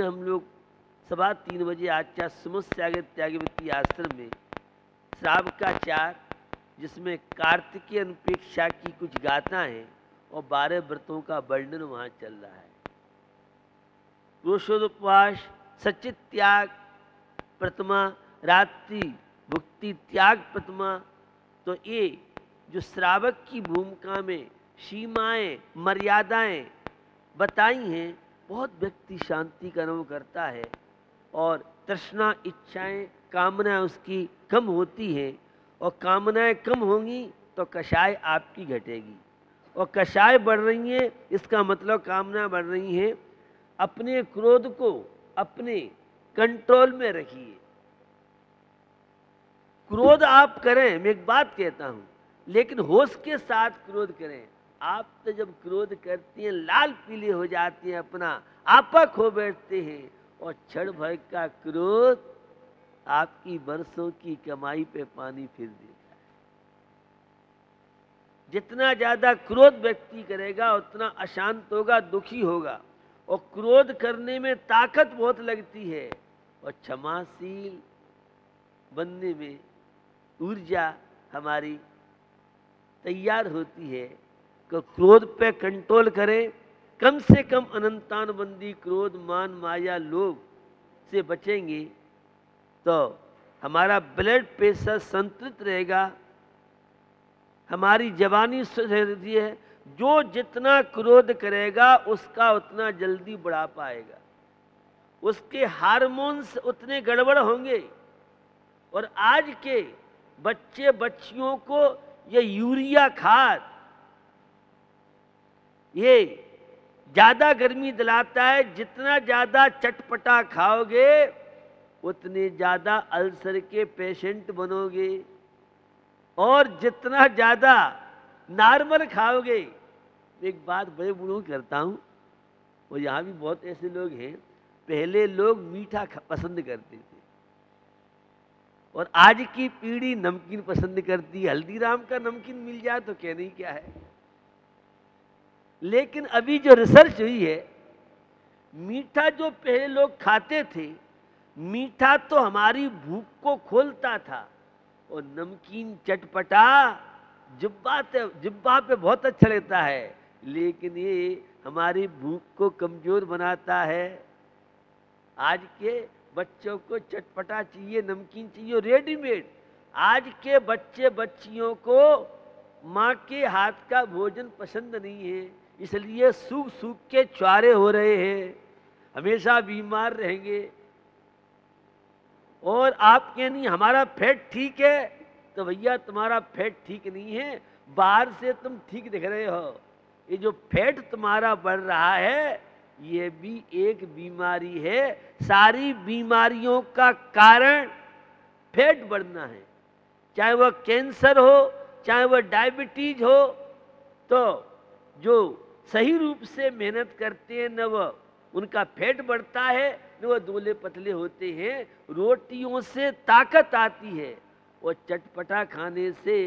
हम लोग 3:15 आचार्य सुमत्याग त्यागवती आश्रम में श्रावकाचार, जिसमें कार्तिकीय अपेक्षा की कुछ गाथाएं हैं और 12 व्रतों का वर्णन वहाँ चल रहा है। पुरुषोपवास, सचित त्याग प्रतिमा, रात्रि भुक्ति त्याग प्रतिमा। तो ये जो श्रावक की भूमिका में सीमाएं मर्यादाएं बताई हैं, बहुत व्यक्ति शांति का अनुभव करता है और तृष्णा इच्छाएं कामनाएं उसकी कम होती हैं, और कामनाएं कम होंगी तो कषाय आपकी घटेगी, और कषाय बढ़ रही है इसका मतलब कामनाएं बढ़ रही हैं। अपने क्रोध को अपने कंट्रोल में रखिए। क्रोध आप करें, मैं एक बात कहता हूं, लेकिन होश के साथ क्रोध करें। आप तो जब क्रोध करती हैं लाल पीले हो जाती हैं, अपना आपा खो बैठते हैं, और क्षण भर का क्रोध आपकी वर्षों की कमाई पे पानी फिर देता है। जितना ज्यादा क्रोध व्यक्ति करेगा उतना अशांत होगा, दुखी होगा, और क्रोध करने में ताकत बहुत लगती है, और क्षमाशील बनने में ऊर्जा हमारी तैयार होती है। तो क्रोध पे कंट्रोल करें, कम से कम अनंतानुबंधी क्रोध मान माया लोभ से बचेंगे तो हमारा ब्लड प्रेशर संतुलित रहेगा, हमारी जवानी स्वस्थ रहती है। जो जितना क्रोध करेगा उसका उतना जल्दी बढ़ा पाएगा, उसके हार्मोन्स उतने गड़बड़ होंगे। और आज के बच्चे बच्चियों को ये यूरिया खाद ये ज्यादा गर्मी दिलाता है। जितना ज्यादा चटपटा खाओगे उतने ज्यादा अल्सर के पेशेंट बनोगे, और जितना ज्यादा नॉर्मल खाओगे। एक बात बड़े बूढ़ों की करता हूं, और यहां भी बहुत ऐसे लोग हैं, पहले लोग मीठा पसंद करते थे और आज की पीढ़ी नमकीन पसंद करती है। हल्दीराम का नमकीन मिल जाए तो कहने ही क्या है। लेकिन अभी जो रिसर्च हुई है, मीठा जो पहले लोग खाते थे, मीठा तो हमारी भूख को खोलता था, और नमकीन चटपटा जिब्बा पे बहुत अच्छा लगता है, लेकिन ये हमारी भूख को कमजोर बनाता है। आज के बच्चों को चटपटा चाहिए, नमकीन चाहिए, रेडीमेड। आज के बच्चे बच्चियों को माँ के हाथ का भोजन पसंद नहीं है, इसलिए सूख सूख के छुआरे हो रहे हैं, हमेशा बीमार रहेंगे। और आप कहें नहीं हमारा फैट ठीक है, तो भैया तुम्हारा फैट ठीक नहीं है, बाहर से तुम ठीक दिख रहे हो। ये जो फैट तुम्हारा बढ़ रहा है ये भी एक बीमारी है। सारी बीमारियों का कारण फैट बढ़ना है, चाहे वह कैंसर हो, चाहे वह डायबिटीज हो। तो जो सही रूप से मेहनत करते हैं न वह उनका फैट बढ़ता है, न वह दुबले पतले होते हैं। रोटियों से ताकत आती है, और चटपटा खाने से,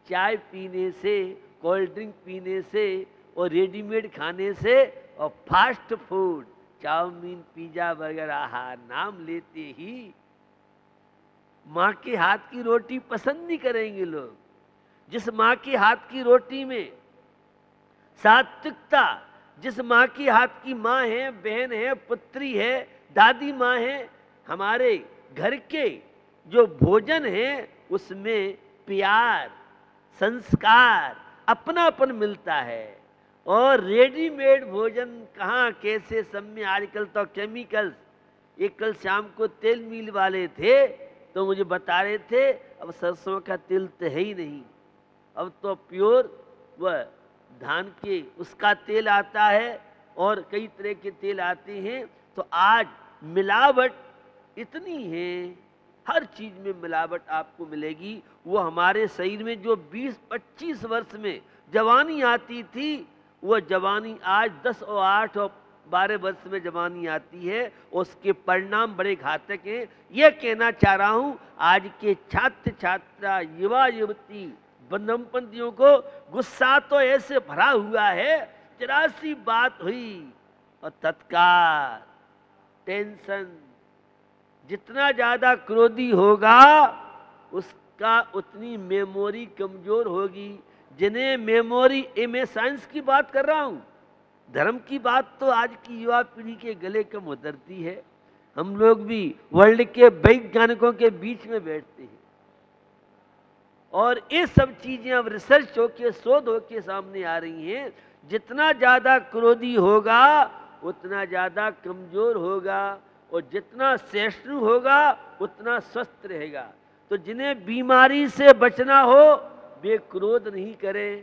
चाय पीने से, कोल्ड ड्रिंक पीने से, और रेडीमेड खाने से, और फास्ट फूड चाउमीन पिज्जा वगैरह नाम लेते ही माँ के हाथ की रोटी पसंद नहीं करेंगे लोग। जिस माँ के हाथ की रोटी में सात्विकता, जिस माँ की हाथ की माँ है, बहन है, पुत्री है, दादी माँ है, हमारे घर के जो भोजन है उसमें प्यार, संस्कार, अपनापन मिलता है। और रेडीमेड भोजन कहाँ कैसे सब में आजकल तो केमिकल्स। एक कल शाम को तेल मिल वाले थे तो मुझे बता रहे थे अब सरसों का तेल तो है ही नहीं, अब तो प्योर वह धान के उसका तेल आता है, और कई तरह के तेल आते हैं। तो आज मिलावट इतनी है, हर चीज में मिलावट आपको मिलेगी। वो हमारे शरीर में जो 20-25 वर्ष में जवानी आती थी, वह जवानी आज 10 और 8 और 12 वर्ष में जवानी आती है, उसके परिणाम बड़े घातक हैं। यह कहना चाह रहा हूं आज के छात्र छात्रा, युवा युवती, बंधमपंथियों को गुस्सा तो ऐसे भरा हुआ है, जरा सी बात हुई और तत्काल टेंशन। जितना ज्यादा क्रोधी होगा उसका उतनी मेमोरी कमजोर होगी। जिन्हें मेमोरी, मैं साइंस की बात कर रहा हूं, धर्म की बात तो आज की युवा पीढ़ी के गले कम उतरती है। हम लोग भी वर्ल्ड के वैज्ञानिकों के बीच में बैठते हैं और ये सब चीजें अब रिसर्च होके, शोध होके सामने आ रही हैं। जितना ज्यादा क्रोधी होगा उतना ज्यादा कमजोर होगा, और जितना सहिष्णु होगा उतना स्वस्थ रहेगा। तो जिन्हें बीमारी से बचना हो वे क्रोध नहीं करें।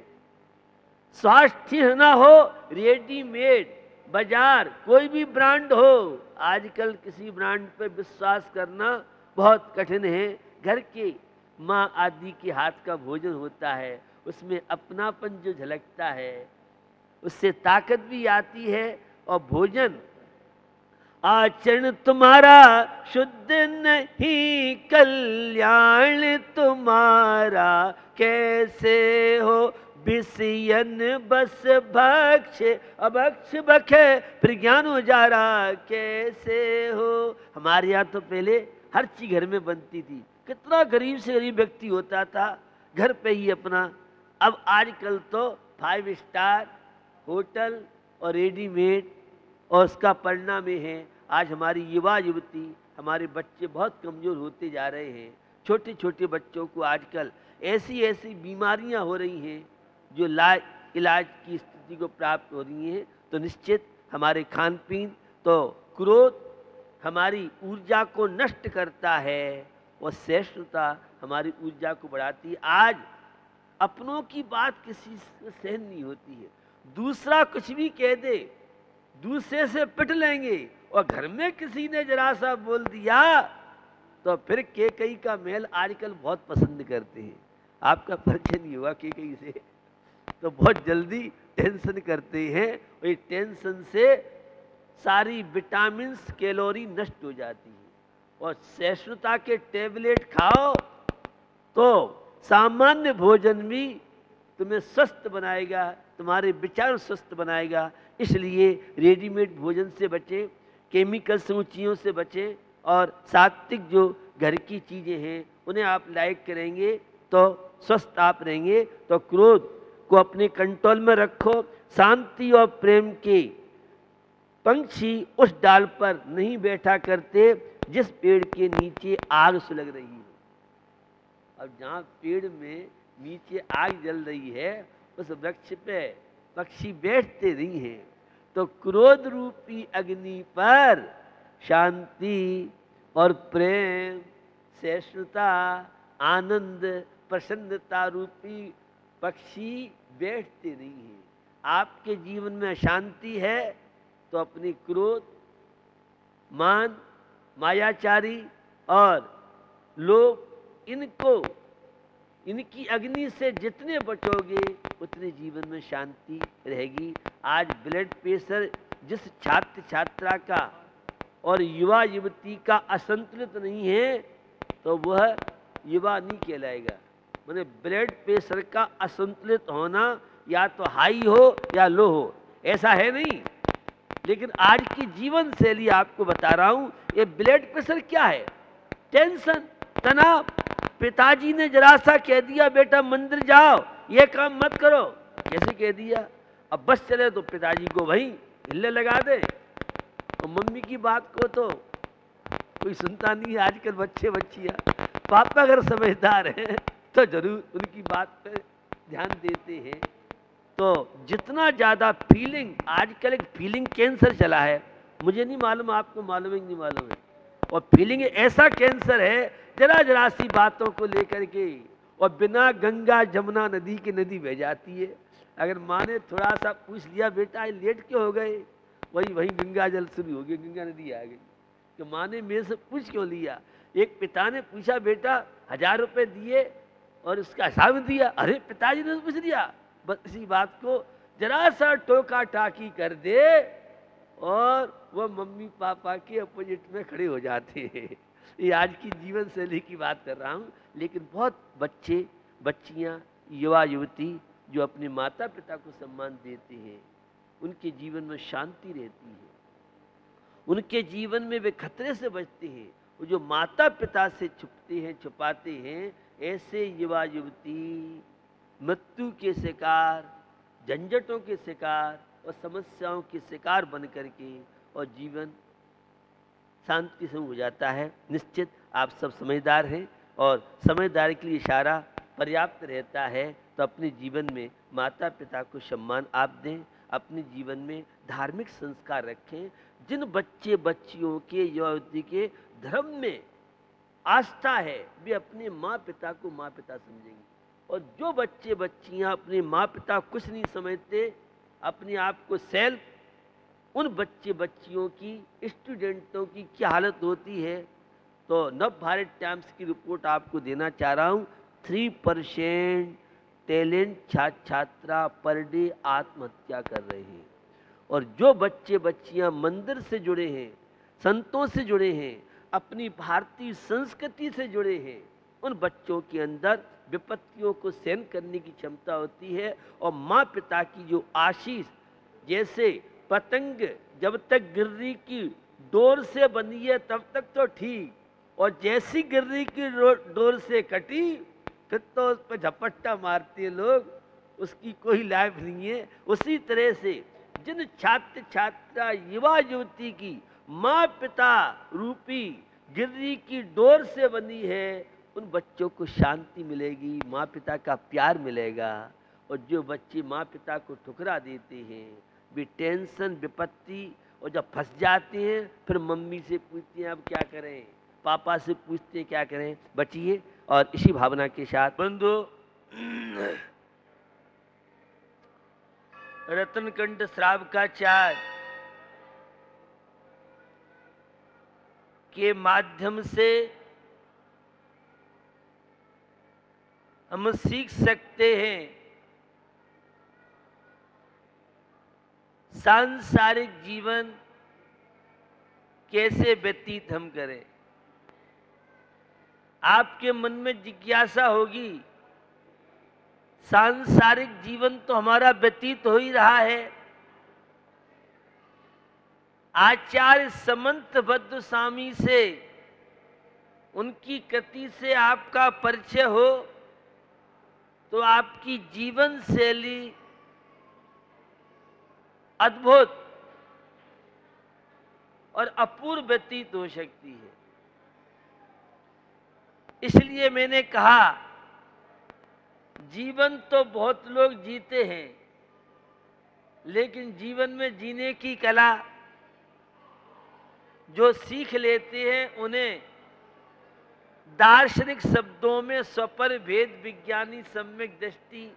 स्वास्थ्य ना हो, रेडीमेड बाजार कोई भी ब्रांड हो, आजकल किसी ब्रांड पे विश्वास करना बहुत कठिन है। घर के माँ आदि के हाथ का भोजन होता है, उसमें अपनापन जो झलकता है, उससे ताकत भी आती है। और भोजन, आचरण तुम्हारा शुद्ध नहीं, कल्याण तुम्हारा कैसे हो, विषयन बस भक्ष, अभक्ष बखे फिर ज्ञान उजारा कैसे हो। हमारे यहाँ तो पहले हर चीज घर में बनती थी। कितना गरीब से गरीब व्यक्ति होता था, घर पे ही अपना। अब आजकल तो 5 स्टार होटल और रेडीमेड, और उसका परिणाम ये है आज हमारी युवा युवती, हमारे बच्चे बहुत कमजोर होते जा रहे हैं। छोटे छोटे बच्चों को आजकल ऐसी ऐसी बीमारियां हो रही हैं जो इलाज की स्थिति को प्राप्त हो रही हैं। तो निश्चित हमारे खान पीन, तो क्रोध हमारी ऊर्जा को नष्ट करता है और सहिष्णुता हमारी ऊर्जा को बढ़ाती है। आज अपनों की बात किसी से सहन नहीं होती है, दूसरा कुछ भी कह दे दूसरे से पिट लेंगे, और घर में किसी ने जरा सा बोल दिया तो फिर केकई का महल आजकल बहुत पसंद करते हैं। आपका परिचय नहीं हुआ केकई से, तो बहुत जल्दी टेंशन करते हैं, और ये टेंशन से सारी विटामिन कैलोरी नष्ट हो जाती है। और सहिष्णुता के टेबलेट खाओ तो सामान्य भोजन भी तुम्हें स्वस्थ बनाएगा, तुम्हारे विचार स्वस्थ बनाएगा। इसलिए रेडीमेड भोजन से बचें, केमिकल समुच्चयों से बचें, और सात्विक जो घर की चीज़ें हैं उन्हें आप लाइक करेंगे तो स्वस्थ आप रहेंगे। तो क्रोध को अपने कंट्रोल में रखो। शांति और प्रेम के पंछी उस डाल पर नहीं बैठा करते जिस पेड़ के नीचे आग सुलग रही है। अब जहाँ पेड़ में नीचे आग जल रही है उस वृक्ष पे पक्षी बैठते नहीं हैं। तो क्रोध रूपी अग्नि पर शांति और प्रेम, सहिष्णुता, आनंद, प्रसन्नता रूपी पक्षी बैठते नहीं हैं। आपके जीवन में शांति है तो अपनी क्रोध, मान, मायाचारी और लोभ, इनकी अग्नि से जितने बचोगे उतने जीवन में शांति रहेगी। आज ब्लड प्रेशर जिस छात्र छात्रा का और युवा युवती का असंतुलित नहीं है तो वह युवा नहीं कहलाएगा। माने ब्लड प्रेशर का असंतुलित होना या तो हाई हो या लो हो, ऐसा है नहीं। लेकिन आज की जीवन शैली आपको बता रहा हूं, ये ब्लड प्रेशर क्या है? टेंशन, तनाव। पिताजी ने जरा सा कह दिया बेटा मंदिर जाओ, ये काम मत करो, कैसे कह दिया, अब बस चले तो पिताजी को वहीं हिल्ले लगा दे। और मम्मी की बात को तो कोई सुनता नहीं है आजकल, बच्चे बच्चियां। पापा अगर समझदार हैं तो जरूर उनकी बात पे ध्यान देते हैं। तो जितना ज़्यादा फीलिंग, आजकल एक फीलिंग कैंसर चला है, मुझे नहीं मालूम आपको मालूम है कि नहीं मालूम है। और फीलिंग ऐसा कैंसर है, जरा जरा सी बातों को लेकर के, और बिना गंगा जमुना नदी की नदी बह जाती है। अगर माँ ने थोड़ा सा पूछ लिया बेटा ये लेट क्यों हो गए, वही वही गंगा जल शुरू हो गई, गंगा नदी आ गई। तो माँ ने मेरे से पूछ क्यों लिया? एक पिता ने पूछा बेटा 1000 रुपये दिए और उसका हिसाब दिया। अरे पिताजी ने पूछ दिया। बस इसी बात को जरा सा टोका टाकी कर दे और वो मम्मी पापा के अपोजिट में खड़े हो जाते हैं। ये आज की जीवन शैली की बात कर रहा हूँ। लेकिन बहुत बच्चे बच्चियाँ, युवा युवती जो अपने माता पिता को सम्मान देते हैं, उनके जीवन में शांति रहती है। उनके जीवन में वे खतरे से बचते हैं। वो जो माता पिता से छुपते हैं, छुपाते हैं, ऐसे युवा युवती मृत्यु के शिकार, झंझटों के शिकार और समस्याओं के शिकार बन करके और जीवन शांति से हो जाता है। निश्चित आप सब समझदार हैं और समझदार के लिए इशारा पर्याप्त रहता है। तो अपने जीवन में माता पिता को सम्मान आप दें, अपने जीवन में धार्मिक संस्कार रखें। जिन बच्चे बच्चियों के युवती के धर्म में आस्था है वे अपने माँ पिता को माँ पिता समझेंगे, और जो बच्चे बच्चियां अपने माँ पिता कुछ नहीं समझते, अपने आप को सेल्फ, उन बच्चे बच्चियों की, स्टूडेंटों की क्या हालत होती है। तो नव भारत टाइम्स की रिपोर्ट आपको देना चाह रहा हूँ। 3% टैलेंट छात्र छात्रा पर डे आत्महत्या कर रहे हैं। और जो बच्चे बच्चियां मंदिर से जुड़े हैं, संतों से जुड़े हैं, अपनी भारतीय संस्कृति से जुड़े हैं, उन बच्चों के अंदर विपत्तियों को सहन करने की क्षमता होती है। और माँ पिता की जो आशीष, जैसे पतंग जब तक गिर्री की डोर से बंधी है तब तक तो ठीक, और जैसी गिर्री की डोर से कटी फिर तो उस पर झपट्टा मारते हैं लोग, उसकी कोई लाइफ नहीं है। उसी तरह से जिन छात्र छात्रा युवा युवती की माँ पिता रूपी गिर्री की डोर से बंधी है, उन बच्चों को शांति मिलेगी, माँ पिता का प्यार मिलेगा। और जो बच्चे माँ पिता को ठुकरा देते हैं वे टेंशन विपत्ति, और जब फंस जाते हैं फिर मम्मी से पूछते हैं अब क्या करें, पापा से पूछते हैं क्या करें। बचिए और इसी भावना के साथ बंधु रत्नकंठ श्रावकाचार्य के माध्यम से हम सीख सकते हैं सांसारिक जीवन कैसे व्यतीत हम करें। आपके मन में जिज्ञासा होगी, सांसारिक जीवन तो हमारा व्यतीत हो ही रहा है। आचार्य समंत भद्र स्वामी से, उनकी कृति से आपका परिचय हो तो आपकी जीवन शैली अद्भुत और अपूर्व व्यतीत हो सकती है। इसलिए मैंने कहा जीवन तो बहुत लोग जीते हैं, लेकिन जीवन में जीने की कला जो सीख लेते हैं उन्हें दार्शनिक शब्दों में स्वपर भेद विज्ञानी सम्यक दृष्टि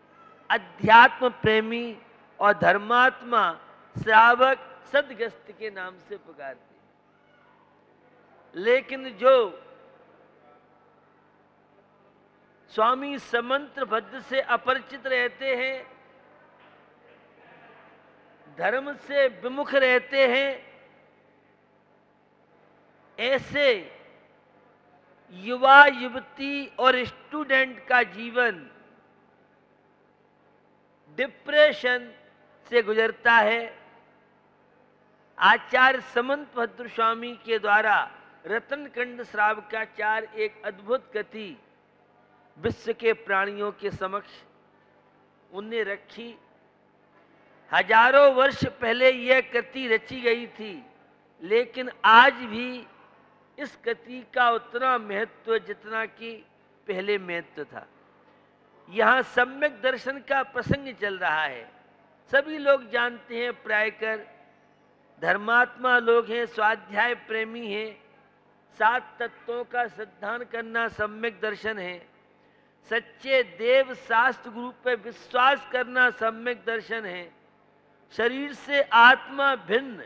अध्यात्म प्रेमी और धर्मात्मा श्रावक सदग्रस्त के नाम से पुकारते हैं। लेकिन जो स्वामी समंत भद्र से अपरिचित रहते हैं, धर्म से विमुख रहते हैं, ऐसे युवा युवती और स्टूडेंट का जीवन डिप्रेशन से गुजरता है। आचार्य समंत भद्र स्वामी के द्वारा रत्नकंठ श्रावकाचार्य एक अद्भुत कृति विश्व के प्राणियों के समक्ष उनने रखी। हजारों वर्ष पहले यह कृति रची गई थी, लेकिन आज भी इस कृति का उतना महत्व जितना कि पहले महत्व था। यहाँ सम्यक दर्शन का प्रसंग चल रहा है। सभी लोग जानते हैं, प्रायकर धर्मात्मा लोग हैं, स्वाध्याय प्रेमी हैं, 7 तत्वों का सिद्धांत करना सम्यक दर्शन है, सच्चे देव शास्त्र गुरु पर विश्वास करना सम्यक दर्शन है, शरीर से आत्मा भिन्न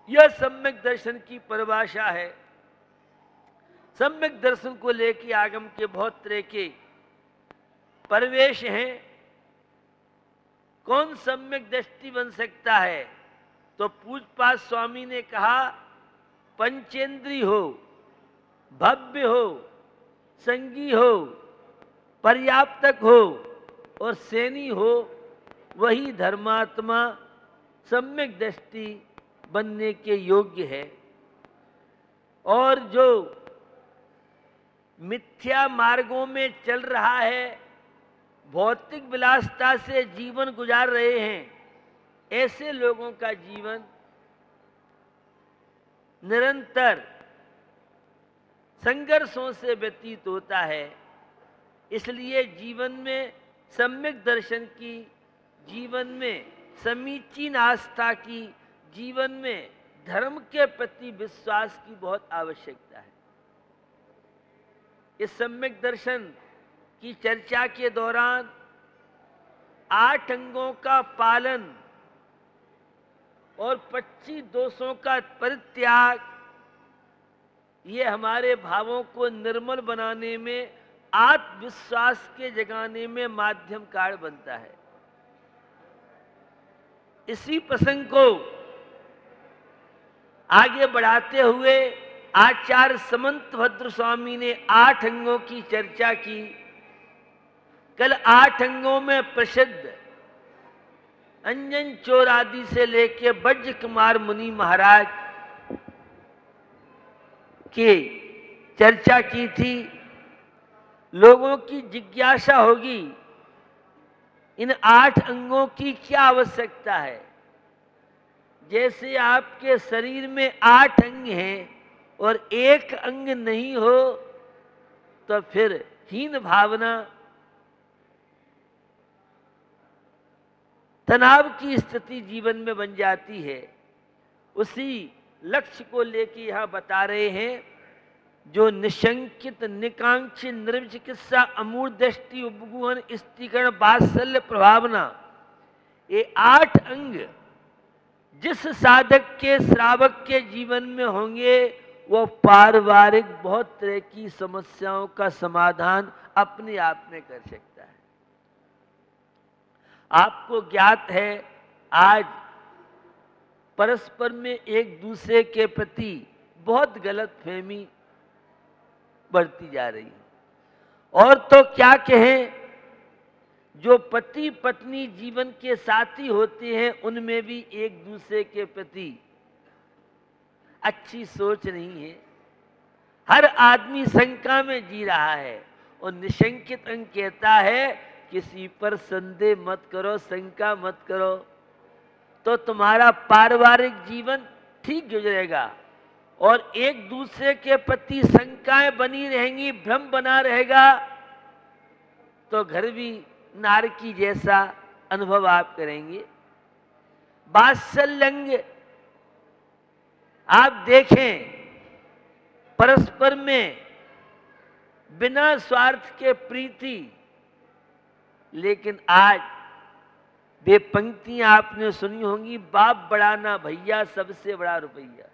यह सम्यक दर्शन की परिभाषा है। सम्यक दर्शन को लेकर आगम के बहुत तरह के परिवेश हैं। कौन सम्यक दृष्टि बन सकता है? तो पूज्यपाद स्वामी ने कहा पंचेंद्री हो, भव्य हो, संगी हो, पर्याप्तक हो और सैनी हो, वही धर्मात्मा सम्यक दृष्टि बनने के योग्य है। और जो मिथ्या मार्गों में चल रहा है, भौतिक विलासिता से जीवन गुजार रहे हैं, ऐसे लोगों का जीवन निरंतर संघर्षों से व्यतीत होता है। इसलिए जीवन में सम्यक दर्शन की, जीवन में समीचीन आस्था की, जीवन में धर्म के प्रति विश्वास की बहुत आवश्यकता है। इस सम्यक दर्शन की चर्चा के दौरान 8 अंगों का पालन और 25 दोषों का परित्याग, ये हमारे भावों को निर्मल बनाने में, आत्मविश्वास के जगाने में माध्यम कार बनता है। इसी प्रसंग को आगे बढ़ाते हुए आचार्य समंत भद्र स्वामी ने 8 अंगों की चर्चा की। कल 8 अंगों में प्रसिद्ध अंजन चोर आदि से लेके ब्रज कुमार मुनि महाराज की चर्चा की थी। लोगों की जिज्ञासा होगी, इन 8 अंगों की क्या आवश्यकता है? जैसे आपके शरीर में 8 अंग हैं और एक अंग नहीं हो तो फिर हीन भावना, तनाव की स्थिति जीवन में बन जाती है। उसी लक्ष्य को लेके यहां बता रहे हैं, जो निशंकित, निकांक्षी, निर्विचिकित्सा, अमूर्त दृष्टि, उपगुहन, स्त्रीकरण, वात्सल्य, प्रभावना, ये 8 अंग जिस साधक के, श्रावक के जीवन में होंगे, वो पारिवारिक बहुत तरह की समस्याओं का समाधान अपने आप में कर सकता है। आपको ज्ञात है, आज परस्पर में एक दूसरे के प्रति बहुत गलतफहमी बढ़ती जा रही है। और तो क्या कहें, जो पति पत्नी जीवन के साथी होते हैं, उनमें भी एक दूसरे के प्रति अच्छी सोच नहीं है। हर आदमी शंका में जी रहा है। और निशंकित अंग कहता है, किसी पर संदेह मत करो, शंका मत करो, तो तुम्हारा पारिवारिक जीवन ठीक गुजरेगा। और एक दूसरे के प्रति शंकाएं बनी रहेंगी, भ्रम बना रहेगा, तो घर भी नारकी जैसा अनुभव आप करेंगे। वात्सल्य, आप देखें, परस्पर में बिना स्वार्थ के प्रीति, लेकिन आज वे पंक्तियां आपने सुनी होंगी, बाप बड़ा ना भैया, सबसे बड़ा रुपया।